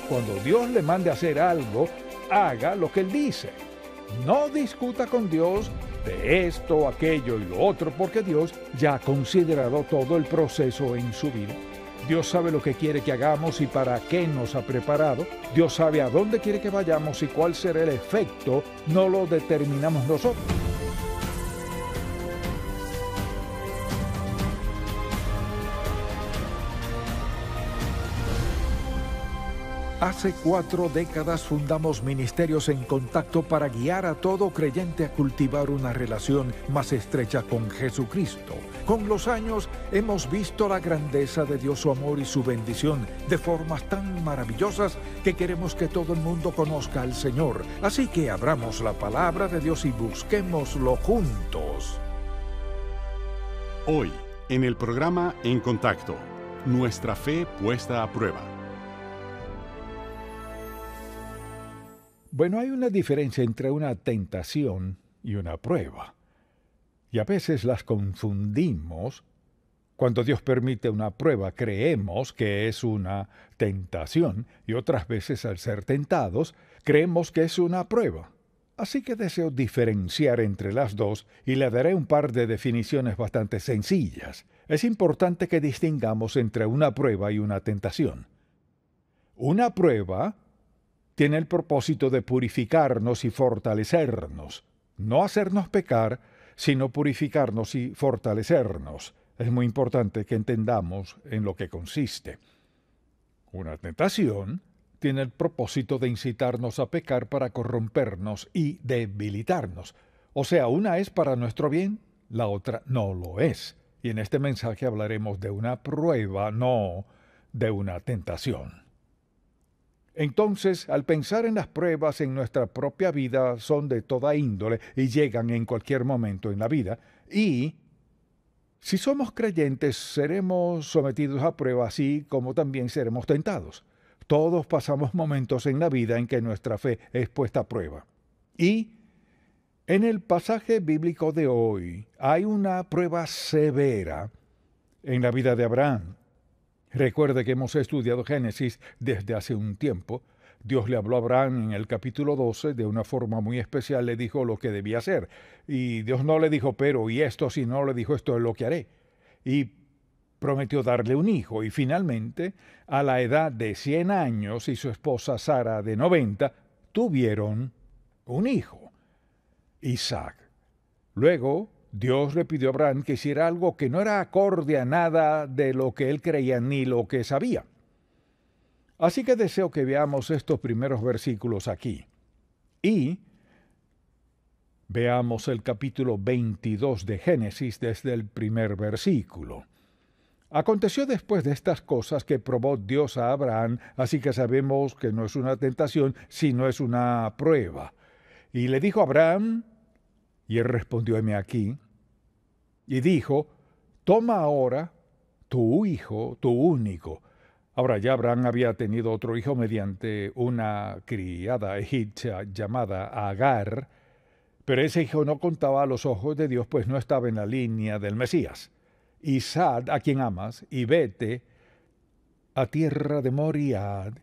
cuando Dios le mande a hacer algo, haga lo que Él dice. No discuta con Dios de esto, aquello y lo otro, porque Dios ya ha considerado todo el proceso en su vida. Dios sabe lo que quiere que hagamos y para qué nos ha preparado. Dios sabe a dónde quiere que vayamos y cuál será el efecto. No lo determinamos nosotros. Hace 4 décadas fundamos Ministerios en Contacto para guiar a todo creyente a cultivar una relación más estrecha con Jesucristo. Con los años hemos visto la grandeza de Dios, su amor y su bendición de formas tan maravillosas que queremos que todo el mundo conozca al Señor. Así que abramos la palabra de Dios y busquémoslo juntos. Hoy, en el programa En Contacto, nuestra fe puesta a prueba. Bueno, hay una diferencia entre una tentación y una prueba. Y a veces las confundimos. Cuando Dios permite una prueba, creemos que es una tentación, y otras veces al ser tentados, creemos que es una prueba. Así que deseo diferenciar entre las dos y le daré un par de definiciones bastante sencillas. Es importante que distingamos entre una prueba y una tentación. Una prueba tiene el propósito de purificarnos y fortalecernos, no hacernos pecar, sino purificarnos y fortalecernos. Es muy importante que entendamos en lo que consiste. Una tentación tiene el propósito de incitarnos a pecar para corrompernos y debilitarnos. O sea, una es para nuestro bien, la otra no lo es. Y en este mensaje hablaremos de una prueba, no de una tentación. Entonces, al pensar en las pruebas en nuestra propia vida, son de toda índole y llegan en cualquier momento en la vida. Y si somos creyentes, seremos sometidos a pruebas, así como también seremos tentados. Todos pasamos momentos en la vida en que nuestra fe es puesta a prueba. Y en el pasaje bíblico de hoy hay una prueba severa en la vida de Abraham. Recuerde que hemos estudiado Génesis desde hace un tiempo. Dios le habló a Abraham en el capítulo 12 de una forma muy especial, le dijo lo que debía hacer. Y Dios no le dijo, pero y esto, si no le dijo, esto es lo que haré. Y prometió darle un hijo. Y finalmente, a la edad de 100 años y su esposa Sara de 90, tuvieron un hijo, Isaac. Luego, Dios le pidió a Abraham que hiciera algo que no era acorde a nada de lo que él creía ni lo que sabía. Así que deseo que veamos estos primeros versículos aquí. Y veamos el capítulo 22 de Génesis desde el primer versículo. Aconteció después de estas cosas que probó Dios a Abraham, así que sabemos que no es una tentación, sino es una prueba. Y le dijo a Abraham, y él respondió, heme aquí, y dijo, toma ahora tu hijo, tu único. Ahora ya Abraham había tenido otro hijo mediante una criada egipcia llamada Agar, pero ese hijo no contaba a los ojos de Dios, pues no estaba en la línea del Mesías. Y sal a quien amas, y vete a tierra de Moriad,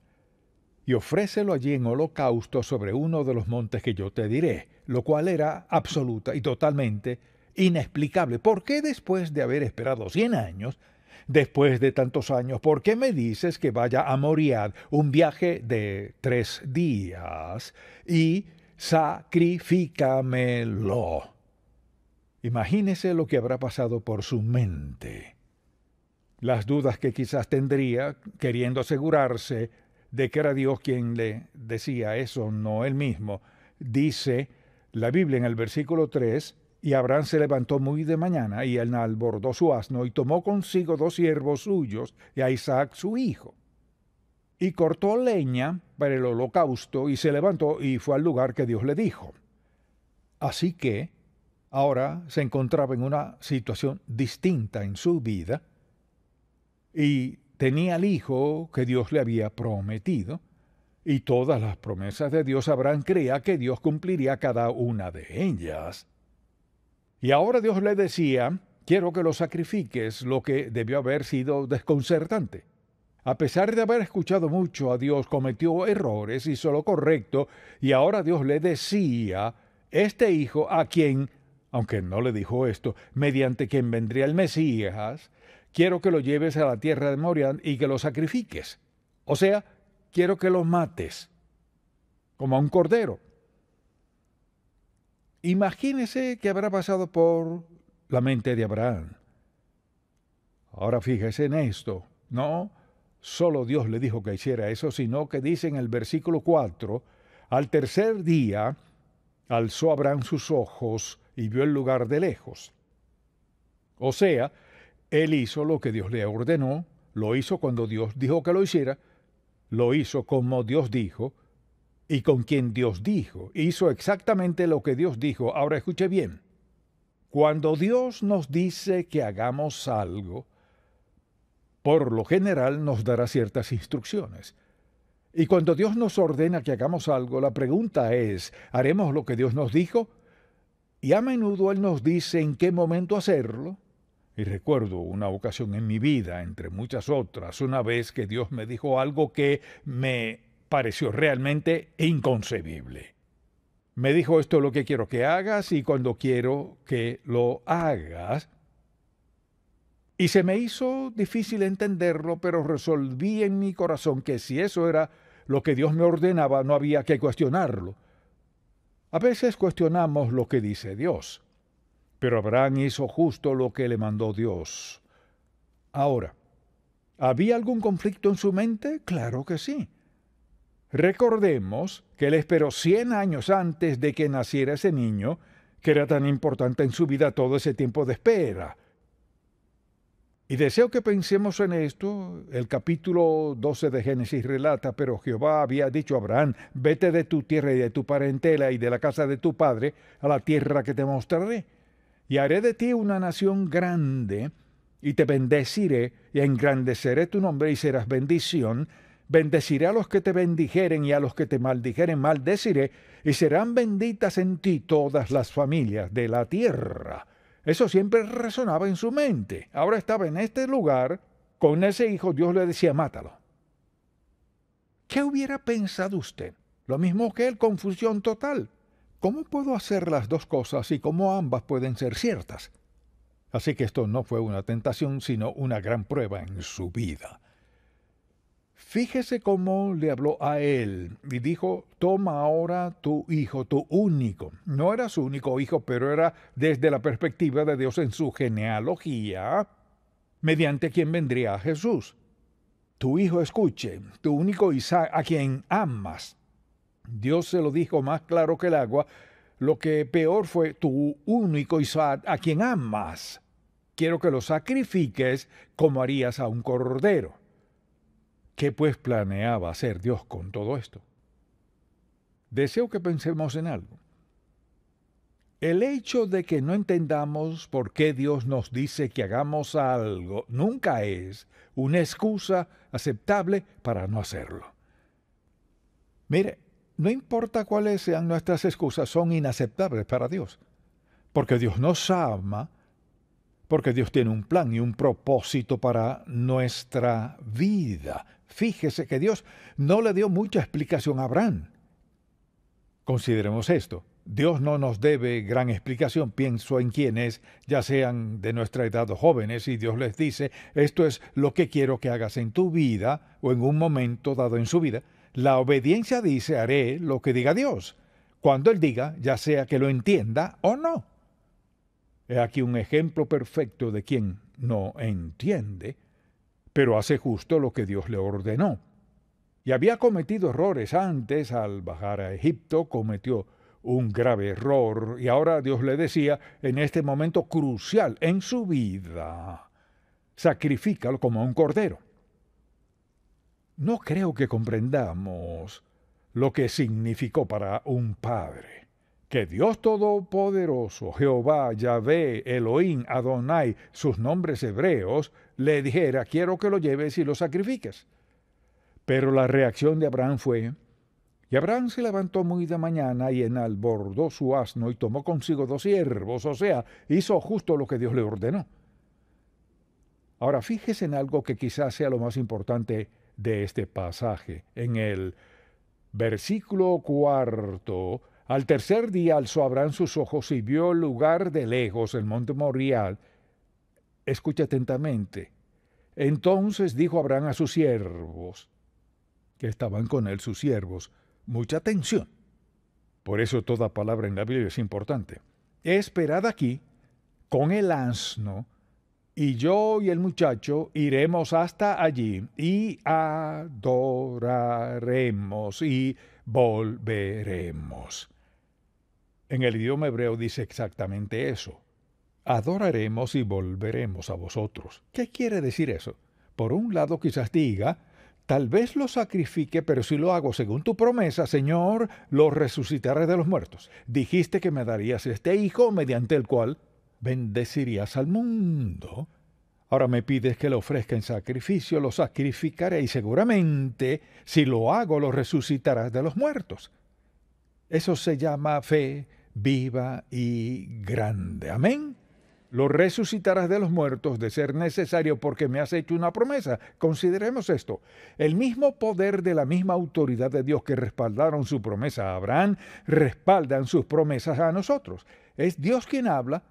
y ofrécelo allí en holocausto sobre uno de los montes que yo te diré, lo cual era absoluta y totalmente inexplicable. ¿Por qué después de haber esperado 100 años, después de tantos años, por qué me dices que vaya a Moriad, un viaje de 3 días, y sacrifícamelo? Imagínese lo que habrá pasado por su mente. Las dudas que quizás tendría, queriendo asegurarse de que era Dios quien le decía eso, no él mismo. Dice la Biblia en el versículo 3, y Abraham se levantó muy de mañana, y enalbordó su asno, y tomó consigo 2 siervos suyos, y a Isaac su hijo. Y cortó leña para el holocausto, y se levantó, y fue al lugar que Dios le dijo. Así que ahora se encontraba en una situación distinta en su vida, y tenía al hijo que Dios le había prometido, y todas las promesas de Dios Abraham creía que Dios cumpliría cada una de ellas. Y ahora Dios le decía, quiero que lo sacrifiques, lo que debió haber sido desconcertante. A pesar de haber escuchado mucho a Dios, cometió errores, hizo lo correcto, y ahora Dios le decía, este hijo a quien, aunque no le dijo esto, mediante quien vendría el Mesías, quiero que lo lleves a la tierra de Moriah y que lo sacrifiques. O sea, quiero que lo mates, como a un cordero. Imagínese que habrá pasado por la mente de Abraham. Ahora fíjese en esto, no solo Dios le dijo que hiciera eso, sino que dice en el versículo 4, al tercer día alzó Abraham sus ojos y vio el lugar de lejos. O sea, él hizo lo que Dios le ordenó, lo hizo cuando Dios dijo que lo hiciera, lo hizo como Dios dijo y con quien Dios dijo. Hizo exactamente lo que Dios dijo. Ahora escuche bien. Cuando Dios nos dice que hagamos algo, por lo general nos dará ciertas instrucciones. Y cuando Dios nos ordena que hagamos algo, la pregunta es, ¿haremos lo que Dios nos dijo? Y a menudo Él nos dice en qué momento hacerlo. Y recuerdo una ocasión en mi vida, entre muchas otras, una vez que Dios me dijo algo que me pareció realmente inconcebible. Me dijo, esto es lo que quiero que hagas y cuando quiero que lo hagas. Y se me hizo difícil entenderlo, pero resolví en mi corazón que si eso era lo que Dios me ordenaba, no había que cuestionarlo. A veces cuestionamos lo que dice Dios, pero Abraham hizo justo lo que le mandó Dios. Ahora, ¿había algún conflicto en su mente? Claro que sí. Recordemos que él esperó 100 años antes de que naciera ese niño, que era tan importante en su vida todo ese tiempo de espera. Y deseo que pensemos en esto. El capítulo 12 de Génesis relata, pero Jehová había dicho a Abraham, vete de tu tierra y de tu parentela y de la casa de tu padre a la tierra que te mostraré. Y haré de ti una nación grande, y te bendeciré, y engrandeceré tu nombre, y serás bendición. Bendeciré a los que te bendijeren, y a los que te maldijeren maldeciré, y serán benditas en ti todas las familias de la tierra. Eso siempre resonaba en su mente. Ahora estaba en este lugar, con ese hijo, Dios le decía, mátalo. ¿Qué hubiera pensado usted? Lo mismo que él, confusión total. ¿Cómo puedo hacer las dos cosas y cómo ambas pueden ser ciertas? Así que esto no fue una tentación, sino una gran prueba en su vida. Fíjese cómo le habló a él y dijo, toma ahora tu hijo, tu único. No era su único hijo, pero era desde la perspectiva de Dios en su genealogía, mediante quien vendría Jesús. Tu hijo escuche, tu único Isaac, a quien amas. Dios se lo dijo más claro que el agua. Lo que peor fue tu único Isaac, a quien amas. Quiero que lo sacrifiques como harías a un cordero. ¿Qué pues planeaba hacer Dios con todo esto? Deseo que pensemos en algo. El hecho de que no entendamos por qué Dios nos dice que hagamos algo nunca es una excusa aceptable para no hacerlo. Mire, no importa cuáles sean nuestras excusas, son inaceptables para Dios. Porque Dios nos ama, porque Dios tiene un plan y un propósito para nuestra vida. Fíjese que Dios no le dio mucha explicación a Abraham. Consideremos esto. Dios no nos debe gran explicación. Pienso en quienes, ya sean de nuestra edad o jóvenes, y Dios les dice, esto es lo que quiero que hagas en tu vida o en un momento dado en su vida. La obediencia dice, haré lo que diga Dios. Cuando Él diga, ya sea que lo entienda o no. He aquí un ejemplo perfecto de quien no entiende, pero hace justo lo que Dios le ordenó. Y había cometido errores antes, al bajar a Egipto, cometió un grave error, y ahora Dios le decía, en este momento crucial en su vida, sacrifícalo como un cordero. No creo que comprendamos lo que significó para un padre que Dios Todopoderoso, Jehová, Yahvé, Elohim, Adonai, sus nombres hebreos, le dijera, quiero que lo lleves y lo sacrifiques. Pero la reacción de Abraham fue, y Abraham se levantó muy de mañana y enalbordó su asno y tomó consigo 2 siervos, o sea, hizo justo lo que Dios le ordenó. Ahora fíjese en algo que quizás sea lo más importante de este pasaje. En el versículo 4, al tercer día alzó Abraham sus ojos y vio el lugar de lejos, el monte Moriah. Escucha atentamente. Entonces dijo Abraham a sus siervos, que estaban con él, sus siervos, mucha atención. Por eso toda palabra en la Biblia es importante. Esperad aquí con el asno, y yo y el muchacho iremos hasta allí y adoraremos y volveremos. En el idioma hebreo dice exactamente eso. Adoraremos y volveremos a vosotros. ¿Qué quiere decir eso? Por un lado quizás diga, tal vez lo sacrifique, pero si lo hago según tu promesa, Señor, lo resucitaré de los muertos. Dijiste que me darías este hijo mediante el cual bendecirías al mundo. Ahora me pides que lo ofrezca en sacrificio, lo sacrificaré y seguramente, si lo hago, lo resucitarás de los muertos. Eso se llama fe viva y grande. Amén. Lo resucitarás de los muertos de ser necesario porque me has hecho una promesa. Consideremos esto. El mismo poder de la misma autoridad de Dios que respaldaron su promesa a Abraham, respaldan sus promesas a nosotros. Es Dios quien habla,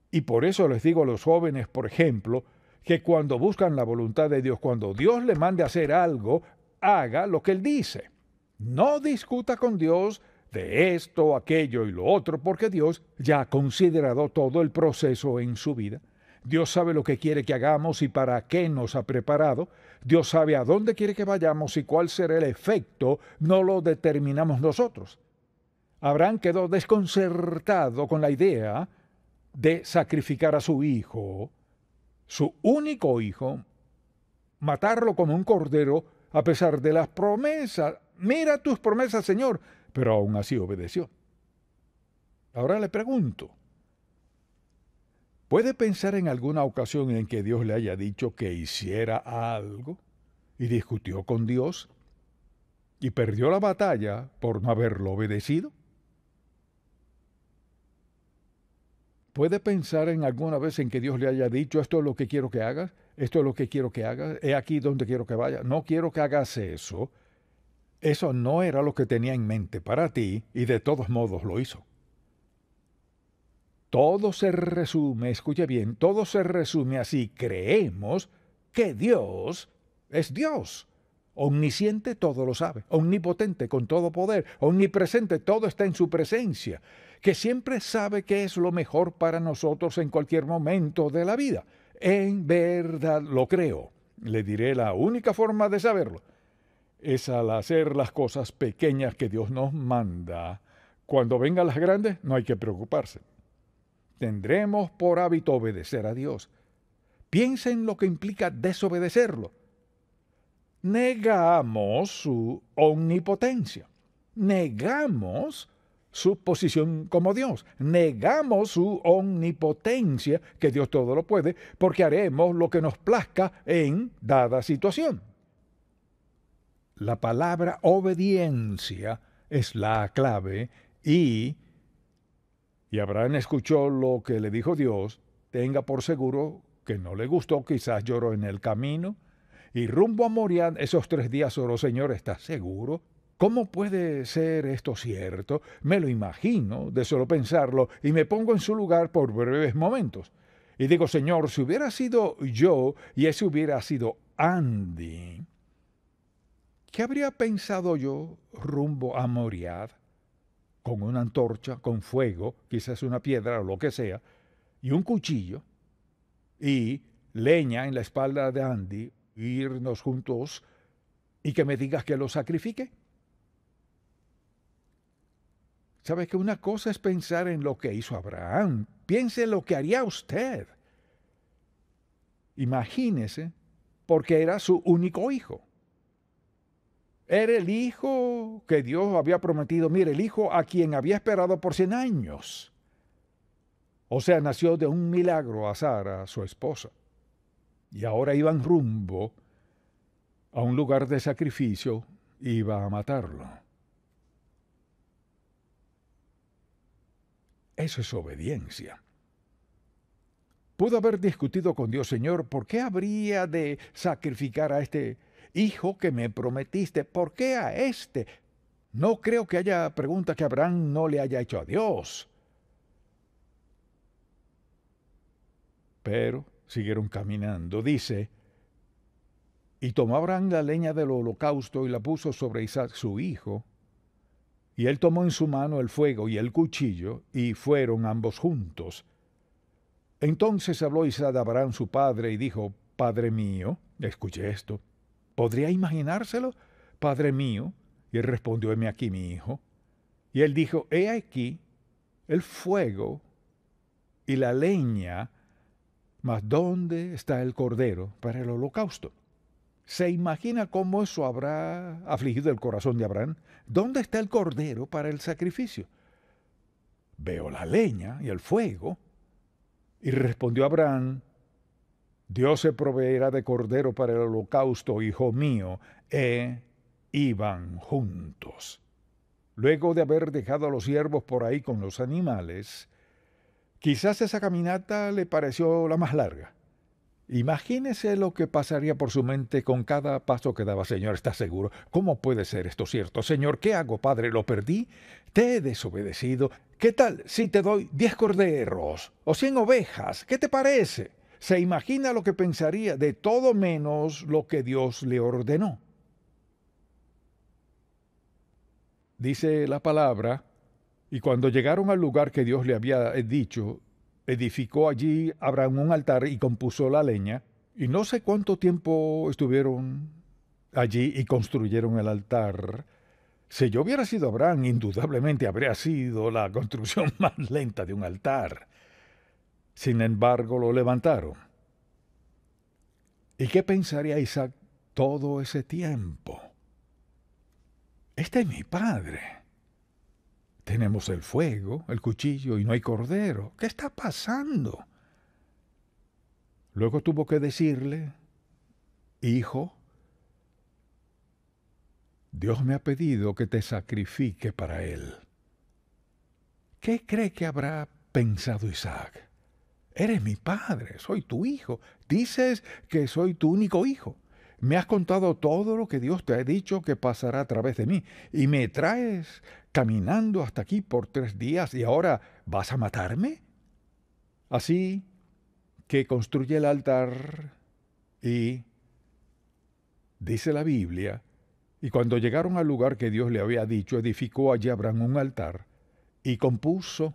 y por eso les digo a los jóvenes, por ejemplo, que cuando buscan la voluntad de Dios, cuando Dios le mande a hacer algo, haga lo que Él dice. No discuta con Dios de esto, aquello y lo otro, porque Dios ya ha considerado todo el proceso en su vida. Dios sabe lo que quiere que hagamos y para qué nos ha preparado. Dios sabe a dónde quiere que vayamos y cuál será el efecto, no lo determinamos nosotros. Abraham quedó desconcertado con la idea de sacrificar a su hijo, su único hijo, matarlo como un cordero a pesar de las promesas. Mira tus promesas, Señor. Pero aún así obedeció. Ahora le pregunto, ¿puede pensar en alguna ocasión en que Dios le haya dicho que hiciera algo y discutió con Dios y perdió la batalla por no haberlo obedecido? ¿Puede pensar en alguna vez en que Dios le haya dicho, esto es lo que quiero que hagas, esto es lo que quiero que hagas, he aquí donde quiero que vaya, no quiero que hagas eso? Eso no era lo que tenía en mente para ti y de todos modos lo hizo. Todo se resume, escuche bien, todo se resume así. Creemos que Dios es Dios. Omnisciente, todo lo sabe. Omnipotente, con todo poder. Omnipresente, todo está en su presencia. Que siempre sabe qué es lo mejor para nosotros en cualquier momento de la vida. En verdad lo creo. Le diré la única forma de saberlo. Es al hacer las cosas pequeñas que Dios nos manda. Cuando vengan las grandes, no hay que preocuparse. Tendremos por hábito obedecer a Dios. Piensa en lo que implica desobedecerlo. Negamos su omnipotencia. Negamos su posición como Dios. Negamos su omnipotencia, que Dios todo lo puede, porque haremos lo que nos plazca en dada situación. La palabra obediencia es la clave y Abraham escuchó lo que le dijo Dios. Tenga por seguro que no le gustó, quizás lloró en el camino. Y rumbo a Moriah esos 3 días oró, Señor, ¿estás seguro? ¿Cómo puede ser esto cierto? Me lo imagino de solo pensarlo y me pongo en su lugar por breves momentos. Y digo, Señor, si hubiera sido yo y ese hubiera sido Andy, ¿qué habría pensado yo rumbo a Moriah? Con una antorcha, con fuego, quizás una piedra o lo que sea, y un cuchillo, y leña en la espalda de Andy, irnos juntos, y que me digas que lo sacrifique. ¿Sabe que una cosa es pensar en lo que hizo Abraham? Piense en lo que haría usted. Imagínese, porque era su único hijo. Era el hijo que Dios había prometido. Mire, el hijo a quien había esperado por 100 años. O sea, nació de un milagro a Sara, su esposa. Y ahora iban rumbo a un lugar de sacrificio, iba a matarlo. Eso es obediencia. Pudo haber discutido con Dios, Señor, ¿por qué habría de sacrificar a este hijo que me prometiste, ¿por qué a este? No creo que haya pregunta que Abraham no le haya hecho a Dios. Pero siguieron caminando. Dice, y tomó Abraham la leña del holocausto y la puso sobre Isaac su hijo, y él tomó en su mano el fuego y el cuchillo, y fueron ambos juntos. Entonces habló Isaac a Abraham su padre y dijo, Padre mío, escuche esto, ¿podría imaginárselo? Padre mío. Y él respondió, heme aquí mi hijo. Y él dijo, he aquí el fuego y la leña, mas ¿dónde está el cordero para el holocausto? ¿Se imagina cómo eso habrá afligido el corazón de Abraham? ¿Dónde está el cordero para el sacrificio? Veo la leña y el fuego. Y respondió Abraham, Dios se proveerá de cordero para el holocausto, hijo mío. Iban juntos. Luego de haber dejado a los siervos por ahí con los animales, quizás esa caminata le pareció la más larga. Imagínese lo que pasaría por su mente con cada paso que daba. Señor, ¿estás seguro? ¿Cómo puede ser esto cierto? Señor, ¿qué hago, Padre? ¿Lo perdí? Te he desobedecido. ¿Qué tal si te doy 10 corderos o 100 ovejas? ¿Qué te parece? Se imagina lo que pensaría de todo menos lo que Dios le ordenó. Dice la palabra, y cuando llegaron al lugar que Dios le había dicho, edificó allí Abraham un altar y compuso la leña, y no sé cuánto tiempo estuvieron allí y construyeron el altar. Si yo hubiera sido Abraham, indudablemente habría sido la construcción más lenta de un altar. Sin embargo, lo levantaron. ¿Y qué pensaría Isaac todo ese tiempo? Este es mi padre. Tenemos el fuego, el cuchillo y no hay cordero. ¿Qué está pasando? Luego tuvo que decirle, hijo, Dios me ha pedido que te sacrifique para él. ¿Qué cree que habrá pensado Isaac? Eres mi padre, soy tu hijo. Dices que soy tu único hijo. Me has contado todo lo que Dios te ha dicho que pasará a través de mí, y me traes caminando hasta aquí por 3 días, y ahora ¿vas a matarme? Así que construye el altar y, dice la Biblia, y cuando llegaron al lugar que Dios le había dicho, edificó allí Abraham un altar y compuso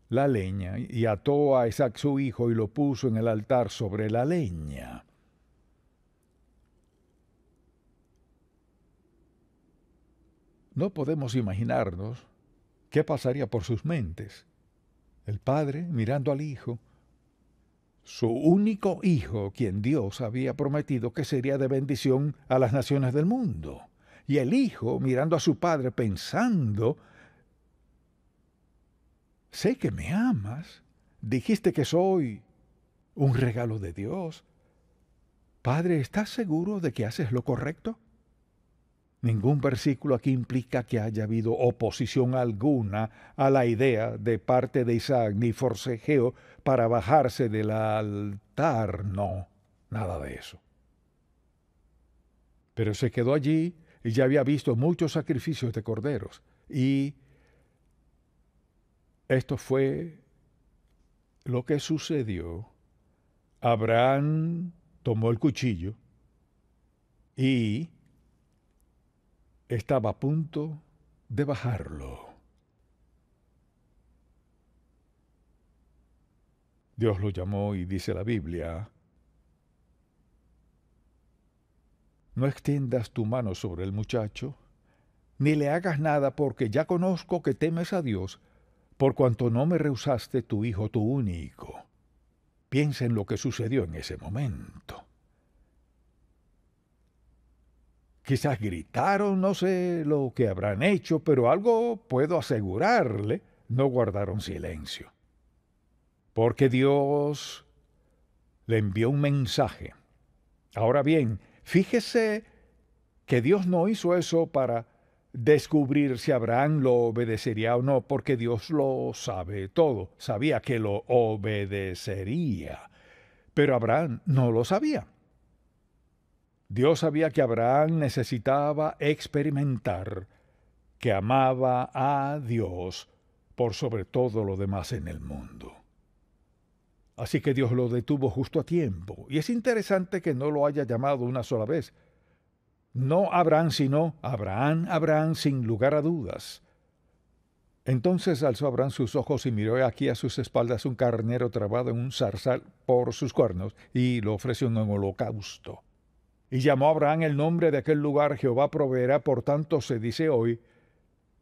la leña y ató a Isaac su hijo y lo puso en el altar sobre la leña. No podemos imaginarnos qué pasaría por sus mentes. El padre mirando al hijo, su único hijo, quien Dios había prometido que sería de bendición a las naciones del mundo. Y el hijo mirando a su padre pensando, sé que me amas, dijiste que soy un regalo de Dios. Padre, ¿estás seguro de que haces lo correcto? Ningún versículo aquí implica que haya habido oposición alguna a la idea de parte de Isaac, ni forcejeo para bajarse del altar, no, nada de eso. Pero se quedó allí y ya había visto muchos sacrificios de corderos. Y esto fue lo que sucedió. Abraham tomó el cuchillo y estaba a punto de bajarlo. Dios lo llamó y dice la Biblia, no extiendas tu mano sobre el muchacho, ni le hagas nada, porque ya conozco que temes a Dios, por cuanto no me rehusaste tu hijo, tu único. Piensa en lo que sucedió en ese momento. Quizás gritaron, no sé lo que habrán hecho, pero algo puedo asegurarle, no guardaron silencio. Porque Dios le envió un mensaje. Ahora bien, fíjese que Dios no hizo eso para descubrir si Abraham lo obedecería o no, porque Dios lo sabe todo, sabía que lo obedecería, pero Abraham no lo sabía. Dios sabía que Abraham necesitaba experimentar que amaba a Dios por sobre todo lo demás en el mundo. Así que Dios lo detuvo justo a tiempo. Y es interesante que no lo haya llamado una sola vez. No Abraham, sino Abraham, Abraham, sin lugar a dudas. Entonces alzó Abraham sus ojos y miró aquí a sus espaldas un carnero trabado en un zarzal por sus cuernos, y lo ofreció en holocausto. Y llamó a Abraham el nombre de aquel lugar: Jehová proveerá. Por tanto se dice hoy: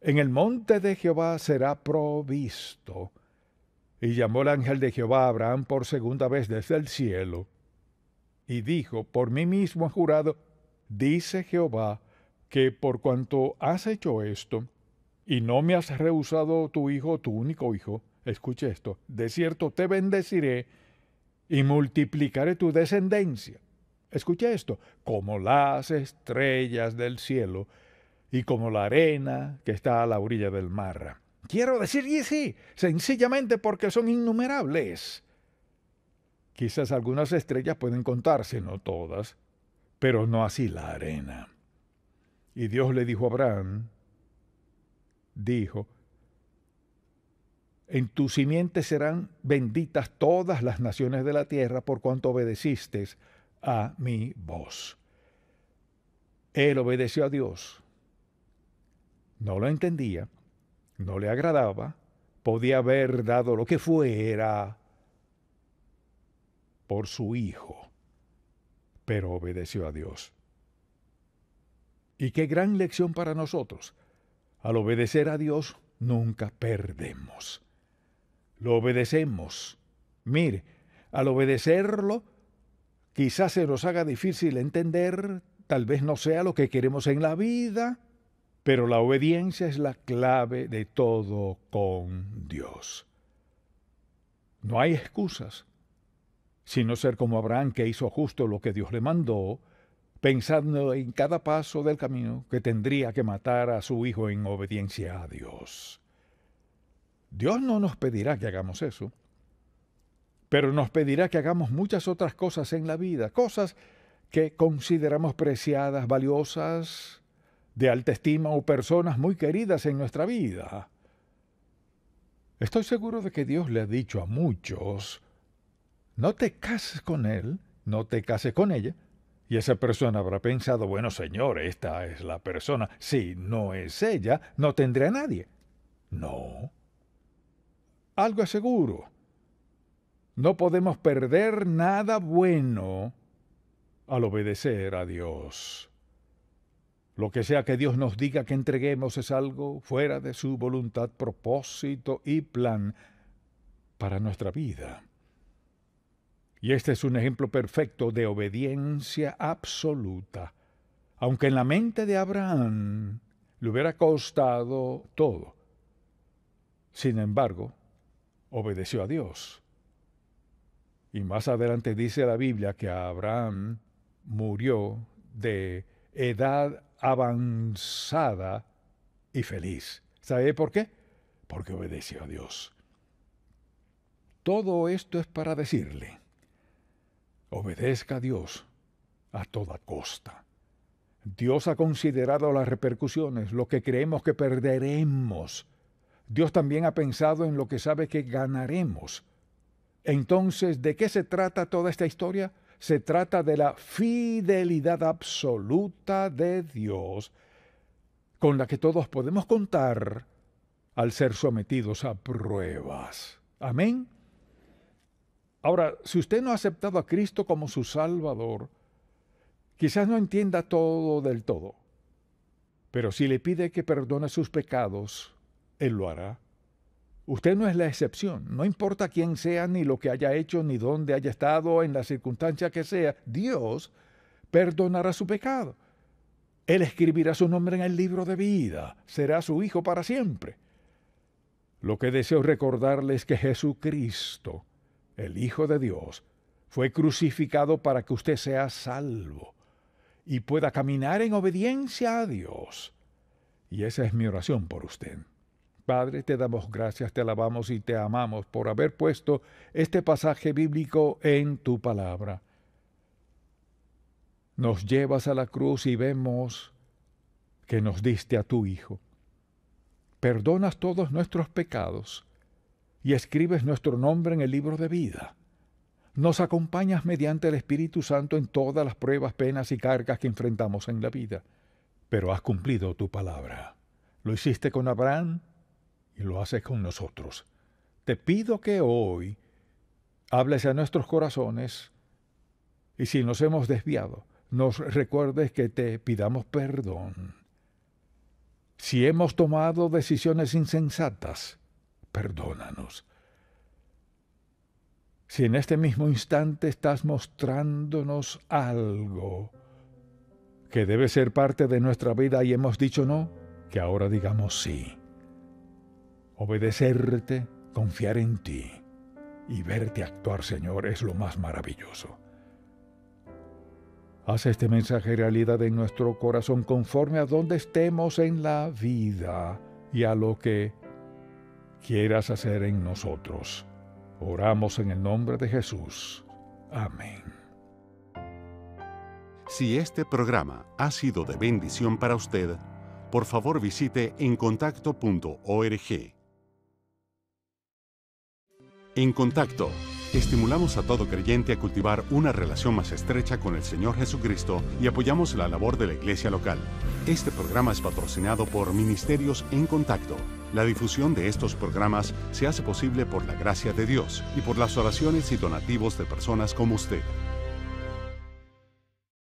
en el monte de Jehová será provisto. Y llamó el ángel de Jehová a Abraham por segunda vez desde el cielo, y dijo: por mí mismo he jurado, dice Jehová, que por cuanto has hecho esto, y no me has rehusado tu hijo, tu único hijo, escuche esto, de cierto te bendeciré, y multiplicaré tu descendencia. Escuche esto: como las estrellas del cielo, y como la arena que está a la orilla del mar. Quiero decir, y sí, sencillamente porque son innumerables. Quizás algunas estrellas pueden contarse, no todas, pero no así la arena. Y Dios le dijo a Abraham, dijo: en tu simiente serán benditas todas las naciones de la tierra, por cuanto obedeciste a mi voz. Él obedeció a Dios. No lo entendía, no le agradaba, podía haber dado lo que fuera por su hijo, pero obedeció a Dios. Y qué gran lección para nosotros. Al obedecer a Dios, nunca perdemos. Lo obedecemos. Mire, al obedecerlo, quizás se nos haga difícil entender, tal vez no sea lo que queremos en la vida, pero la obediencia es la clave de todo con Dios. No hay excusas, sino ser como Abraham, que hizo justo lo que Dios le mandó, pensando en cada paso del camino que tendría que matar a su hijo en obediencia a Dios. Dios no nos pedirá que hagamos eso, pero nos pedirá que hagamos muchas otras cosas en la vida, cosas que consideramos preciadas, valiosas, de alta estima, o personas muy queridas en nuestra vida. Estoy seguro de que Dios le ha dicho a muchos: no te cases con él, no te cases con ella. Y esa persona habrá pensado: bueno, Señor, esta es la persona. Si no es ella, no tendré a nadie. No. Algo es seguro: no podemos perder nada bueno al obedecer a Dios. Lo que sea que Dios nos diga que entreguemos es algo fuera de su voluntad, propósito y plan para nuestra vida. Y este es un ejemplo perfecto de obediencia absoluta, aunque en la mente de Abraham le hubiera costado todo. Sin embargo, obedeció a Dios. Y más adelante dice la Biblia que Abraham murió de edad avanzada y feliz. ¿Sabe por qué? Porque obedeció a Dios. Todo esto es para decirle: obedezca a Dios a toda costa. Dios ha considerado las repercusiones, lo que creemos que perderemos. Dios también ha pensado en lo que sabe que ganaremos. Entonces, ¿de qué se trata toda esta historia? Se trata de la fidelidad absoluta de Dios, con la que todos podemos contar al ser sometidos a pruebas. Amén. Ahora, si usted no ha aceptado a Cristo como su Salvador, quizás no entienda todo del todo, pero si le pide que perdone sus pecados, Él lo hará. Usted no es la excepción. No importa quién sea, ni lo que haya hecho, ni dónde haya estado, en la circunstancia que sea, Dios perdonará su pecado. Él escribirá su nombre en el libro de vida. Será su hijo para siempre. Lo que deseo recordarles es que Jesucristo, el Hijo de Dios, fue crucificado para que usted sea salvo y pueda caminar en obediencia a Dios. Y esa es mi oración por usted. Padre, te damos gracias, te alabamos y te amamos por haber puesto este pasaje bíblico en tu palabra. nos llevas a la cruz y vemos que nos diste a tu Hijo. Perdonas todos nuestros pecados y escribes nuestro nombre en el libro de vida. Nos acompañas mediante el Espíritu Santo en todas las pruebas, penas y cargas que enfrentamos en la vida. Pero has cumplido tu palabra. Lo hiciste con Abraham y lo haces con nosotros. Te pido que hoy hables a nuestros corazones y si nos hemos desviado, nos recuerdes que te pidamos perdón. Si hemos tomado decisiones insensatas, perdónanos. Si en este mismo instante estás mostrándonos algo que debe ser parte de nuestra vida y hemos dicho no, que ahora digamos sí. Obedecerte, confiar en ti y verte actuar, Señor, es lo más maravilloso. Haz este mensaje realidad en nuestro corazón conforme a donde estemos en la vida y a lo que quieras hacer en nosotros. Oramos en el nombre de Jesús. Amén. Si este programa ha sido de bendición para usted, por favor visite encontacto.org. En Contacto, estimulamos a todo creyente a cultivar una relación más estrecha con el Señor Jesucristo y apoyamos la labor de la iglesia local. Este programa es patrocinado por Ministerios en Contacto. La difusión de estos programas se hace posible por la gracia de Dios y por las oraciones y donativos de personas como usted.